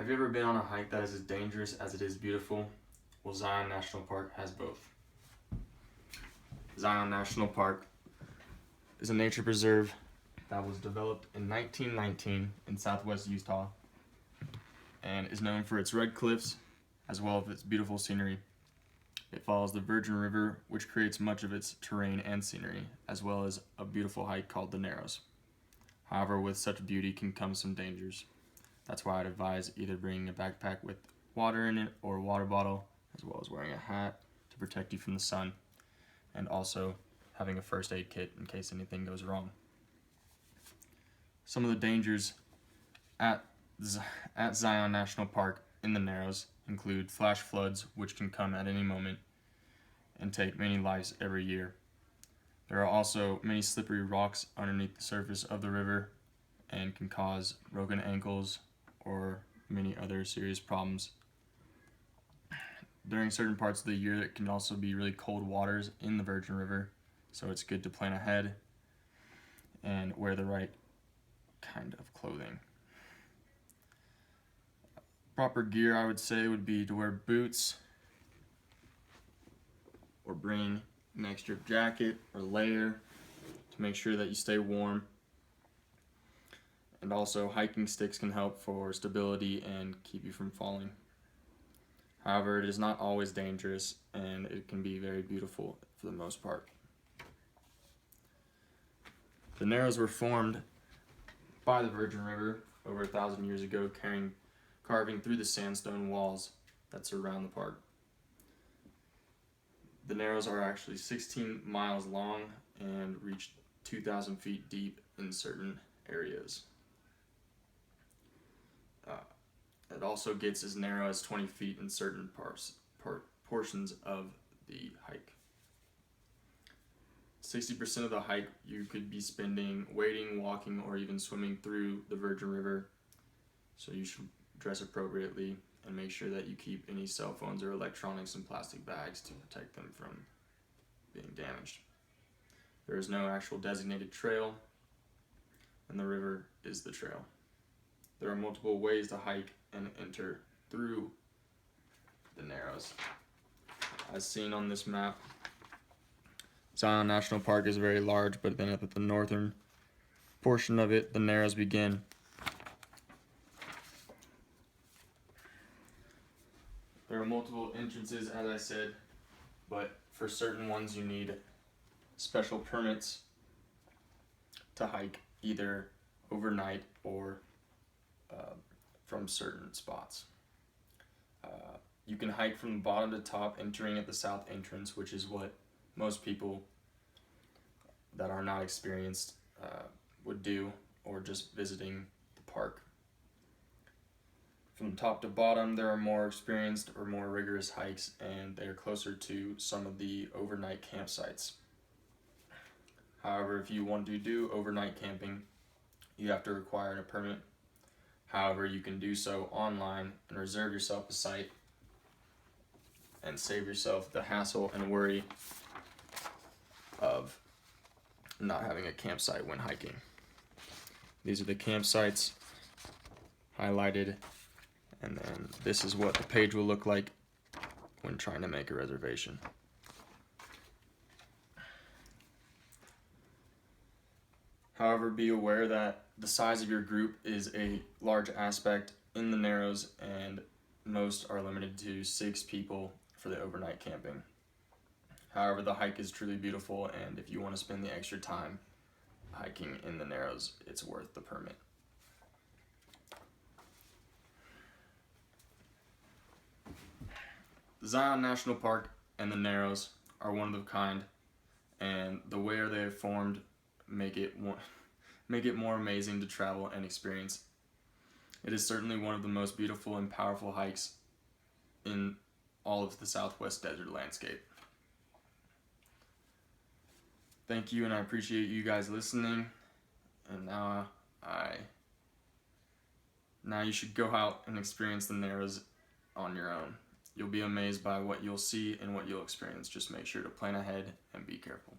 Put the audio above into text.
Have you ever been on a hike that is as dangerous as it is beautiful? Well, Zion National Park has both. Zion National Park is a nature preserve that was developed in 1919 in southwest Utah and is known for its red cliffs as well as its beautiful scenery. It follows the Virgin River, which creates much of its terrain and scenery, as well as a beautiful hike called the Narrows. However, with such beauty can come some dangers. That's why I'd advise either bringing a backpack with water in it or a water bottle, as well as wearing a hat to protect you from the sun, and also having a first aid kit in case anything goes wrong. Some of the dangers at Zion National Park in the Narrows include flash floods, which can come at any moment and take many lives every year. There are also many slippery rocks underneath the surface of the river and can cause broken ankles or many other serious problems. During certain parts of the year, it can also be really cold waters in the Virgin River, so it's good to plan ahead and wear the right kind of clothing. Proper gear, I would say, would be to wear boots or bring an extra jacket or layer to make sure that you stay warm. And also, hiking sticks can help for stability and keep you from falling. However, it is not always dangerous, and it can be very beautiful for the most part. The Narrows were formed by the Virgin River over 1,000 years ago, carving through the sandstone walls that surround the park. The Narrows are actually 16 miles long and reach 2,000 feet deep in certain areas. It also gets as narrow as 20 feet in certain portions of the hike. 60% of the hike you could be spending wading, walking, or even swimming through the Virgin River, so you should dress appropriately and make sure that you keep any cell phones or electronics in plastic bags to protect them from being damaged. There is no actual designated trail, and the river is the trail. There are multiple ways to hike and enter through the Narrows. As seen on this map, Zion National Park is very large, but then at the northern portion of it, the Narrows begin. There are multiple entrances, as I said, but for certain ones you need special permits to hike either overnight or from certain spots. You can hike from the bottom to top, entering at the south entrance, which is what most people that are not experienced would do, or just visiting the park. From top to bottom, there are more experienced or more rigorous hikes, and they're closer to some of the overnight campsites. However, if you want to do overnight camping, you have to require a permit. However, you can do so online and reserve yourself a site and save yourself the hassle and worry of not having a campsite when hiking. These are the campsites highlighted, and then this is what the page will look like when trying to make a reservation. However, be aware that the size of your group is a large aspect in the Narrows, and most are limited to 6 people for the overnight camping. However, the hike is truly beautiful, and if you want to spend the extra time hiking in the Narrows, it's worth the permit. The Zion National Park and the Narrows are one of a kind, and the way they are formed make it more amazing to travel and experience. It is certainly one of the most beautiful and powerful hikes in all of the Southwest desert landscape. Thank you, and I appreciate you guys listening. And now you should go out and experience the Narrows on your own. You'll be amazed by what you'll see and what you'll experience. Just make sure to plan ahead and be careful.